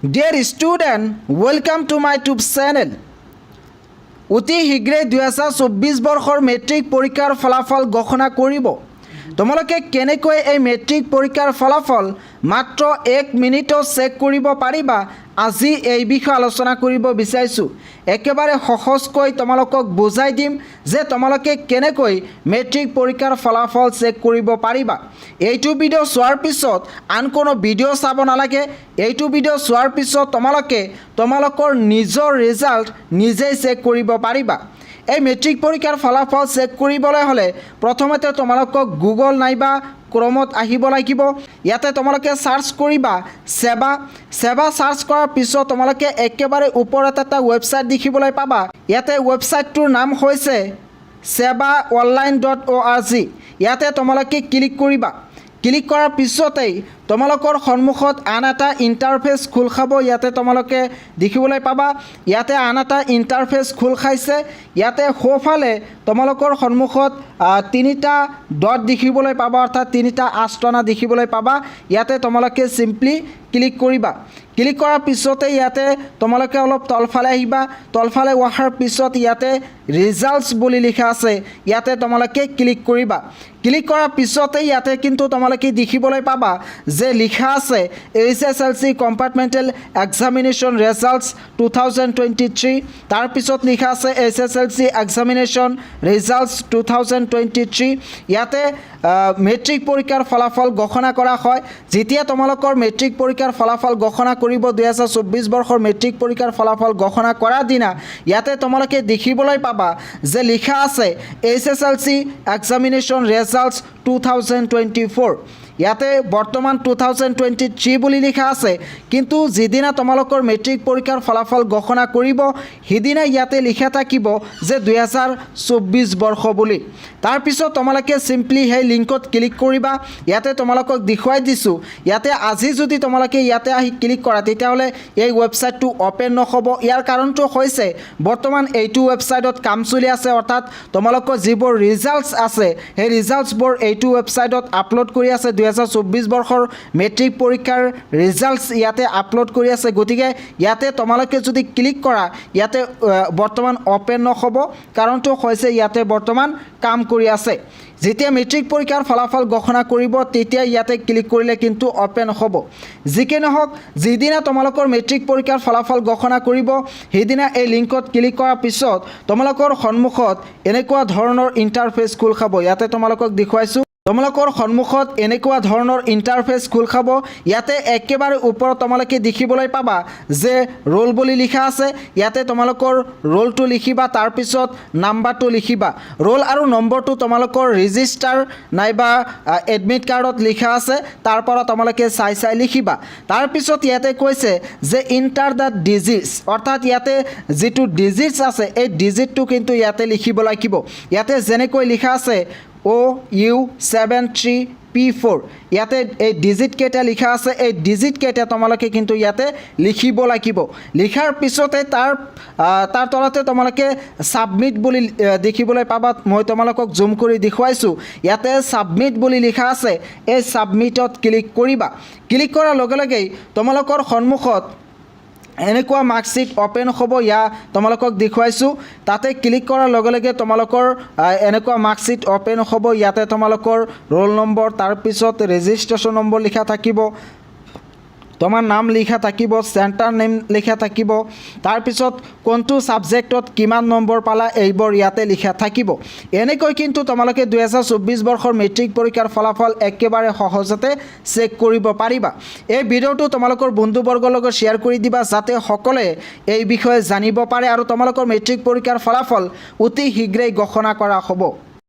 Dear student, welcome to my YouTube channel. অতি শীঘ্ৰেই 2024 বৰ্ষৰ মেট্ৰিক পৰীক্ষাৰ ফলাফল ঘোষণা কৰিব। তোমালোকে কেনেকৈ এই মেট্ৰিক পৰীক্ষাৰ ফলাফল মাত্ৰ 1 মিনিটত চেক কৰিব পাৰিবা আজি এই বিষয়ে আলোচনা কৰিব বিচাৰিছোঁ। একেবাৰে সহজকৈ তোমালোকক বুজাই দিম যে তোমালোকে কেনেকৈ মেট্ৰিক পৰীক্ষাৰ ফলাফল চেক কৰিব পাৰিবা। এইটো ভিডিঅ' চোৱাৰ পিছত আন কোনো ভিডিঅ' চাব নালাগে। এইটো ভিডিঅ' চোৱাৰ পিছত তোমালোকৰ নিজৰ ৰিজাল্ট নিজেই চেক কৰিব পাৰিবা। এই মেট্ৰিক পৰীক্ষাৰ ফলাফল চেক কৰিবলৈ হ'লে প্ৰথমতে তোমালোকক গুগল নাইবা ক্ৰমত আহিব লাগিব। ইয়াতে তোমালোকে সাৰ্চ কৰিবা সেৱা সাৰ্চ কৰাৰ পিছত তোমালোকে একেবাৰে ওপৰত এটা ৱেবছাইট দেখিবলৈ পাবা। ইয়াতে ৱেবছাইটটোৰ নাম হৈছে sevaonline.org। ইয়াতে তোমালোকে ক্লিক কৰিবা। ক্লিক কৰাৰ পিছতেই তোমালোকৰ সন্মুখত আন এটা ইণ্টাৰফেচ খোল খাব। ইয়াতে তোমালোকে দেখিবলৈ পাবা ইয়াতে আন এটা ইণ্টাৰফেচ খোল খাইছে। ইয়াতে সোঁফালে তোমালোকৰ সন্মুখত 3টা ডট দেখিবলৈ পাবা, অৰ্থাৎ 3টা আস্তনা দেখিবলৈ পাবা। ইয়াতে তোমালোকে চিম্পলি ক্লিক কৰিবা। ক্লিক কৰাৰ পিছতে ইয়াতে তোমালোকে অলপ তলফালে আহিবা। তলফালে অহাৰ পিছত ইয়াতে ৰিজাল্টছ বুলি লিখা আছে, ইয়াতে তোমালোকে ক্লিক কৰিবা। ক্লিক কৰাৰ পিছতে ইয়াতে কিন্তু তোমালোকে দেখিবলৈ পাবা যে লিখা আছে HSLC কম্পাৰ্টমেণ্টেল এক্সামিনেশ্যন ৰিজাল্টছ 2023। তাৰপিছত লিখা আছে HSLC এক্সামিনেশ্যন ৰিজাল্টছ 2023। ইয়াতে মেট্ৰিক পৰীক্ষাৰ ফলাফল ঘোষণা কৰা হয়। যেতিয়া তোমালোকৰ মেট্ৰিক পৰীক্ষাৰ ফলাফল ঘোষণা কৰিব 2024 বৰ্ষৰ মেট্ৰিক পৰীক্ষাৰ ফলাফল ঘোষণা কৰাৰ দিনা ইয়াতে তোমালোকে দেখিবলৈ পাবা যে লিখা আছে HSLC এক্সামিনেশ্যন ৰিজাল্টছ 2024। ইয়াতে বৰ্তমান 2023 বুলি লিখা আছে, কিন্তু যিদিনা তোমালোকৰ মেট্ৰিক পৰীক্ষাৰ ফলাফল ঘোষণা কৰিব সিদিনা ইয়াতে লিখা থাকিব যে 2024 বৰ্ষ বুলি। তাৰপিছত তোমালোকে চিম্পলি সেই লিংকত ক্লিক কৰিবা। ইয়াতে তোমালোকক দেখুৱাই দিছোঁ। ইয়াতে আজি যদি তোমালোকে ইয়াতে আহি ক্লিক কৰা তেতিয়াহ'লে এই ৱেবছাইটটো অ'পেন নহ'ব। ইয়াৰ কাৰণটো হৈছে বৰ্তমান এইটো ৱেবছাইটত কাম চলি আছে, অৰ্থাৎ তোমালোকৰ যিবোৰ ৰিজাল্টছ আছে সেই ৰিজাল্টছবোৰ এইটো ৱেবছাইটত আপলোড কৰি আছে। 2024 বৰ্ষৰ মেট্ৰিক পৰীক্ষাৰ ৰিজাল্টছ ইয়াতে আপলোড কৰি আছে। গতিকে ইয়াতে তোমালোকে যদি ক্লিক কৰা ইয়াতে বৰ্তমান অ'পেন নহ'ব, কাৰণটো হৈছে ইয়াতে বৰ্তমান কাম কৰি আছে। যেতিয়া মেট্ৰিক পৰীক্ষাৰ ফলাফল ঘোষণা কৰিব তেতিয়া ইয়াতে ক্লিক কৰিলে কিন্তু অ'পেন হ'ব। যিকি নহওক, যিদিনা তোমালোকৰ মেট্ৰিক পৰীক্ষাৰ ফলাফল ঘোষণা কৰিব সেইদিনা এই লিংকত ক্লিক কৰাৰ পিছত তোমালোকৰ সন্মুখত এনেকুৱা ধৰণৰ ইণ্টাৰফেচ খোল খাব। ইয়াতে তোমালোকক দেখুৱাইছোঁ। তোমালোকৰ সন্মুখত এনেকুৱা ধৰণৰ ইণ্টাৰফেচ খোল খাব। ইয়াতে একেবাৰে ওপৰত তোমালোকে দেখিবলৈ পাবা যে ৰোল বুলি লিখা আছে। ইয়াতে তোমালোকৰ ৰোলটো লিখিবা, তাৰপিছত নাম্বাৰটো লিখিবা। ৰোল আৰু নম্বৰটো তোমালোকৰ ৰেজিষ্টাৰ নাইবা এডমিট কাৰ্ডত লিখা আছে, তাৰ পৰা তোমালোকে চাই লিখিবা। তাৰপিছত ইয়াতে কৈছে যে ইণ্টাৰ দ্য ডিজিটছ, অৰ্থাৎ ইয়াতে যিটো ডিজিটছ আছে এই ডিজিটটো কিন্তু ইয়াতে লিখিব লাগিব। ইয়াতে যেনেকৈ লিখা আছে OU73P4, ইয়াতে এই ডিজিট কেইটা লিখা আছে, এই ডিজিট কেইটা তোমালোকে কিন্তু ইয়াতে লিখিব লাগিব। লিখাৰ পিছতে তাৰ তলতে তোমালোকে ছাবমিট বুলি দেখিবলৈ পাবা। মই তোমালোকক জুম কৰি দেখুৱাইছোঁ। ইয়াতে ছাবমিট বুলি লিখা আছে, এই ছাবমিটত ক্লিক কৰিবা। ক্লিক কৰাৰ লগে লগেই তোমালোকৰ সন্মুখত এনেকুৱা মাৰ্কশ্বিট অ'পেন হ'ব। তোমালোকক দেখুৱাইছোঁ। তাতে ক্লিক কৰাৰ লগে লগে তোমালোকৰ এনেকুৱা মাৰ্কশ্বিট অ'পেন হ'ব। ইয়াতে তোমালোকৰ ৰোল নম্বৰ, তাৰপিছত ৰেজিষ্ট্ৰেশ্যন নম্বৰ লিখা থাকিব, তোমাৰ নাম লিখা থাকিব, চেণ্টাৰ নেম লিখা থাকিব, তাৰপিছত কোনটো ছাবজেক্টত কিমান নম্বৰ পালা এইবোৰ ইয়াতে লিখা থাকিব। এনেকৈ কিন্তু তোমালোকে 2024 বৰ্ষৰ মেট্ৰিক পৰীক্ষাৰ ফলাফল একেবাৰে সহজতে চেক কৰিব পাৰিবা। এই ভিডিঅ'টো তোমালোকৰ বন্ধুবৰ্গৰ লগত শ্বেয়াৰ কৰি দিবা যাতে সকলোৱে এই বিষয়ে জানিব পাৰে আৰু তোমালোকৰ মেট্ৰিক পৰীক্ষাৰ ফলাফল অতি শীঘ্ৰেই ঘোষণা কৰা হ'ব।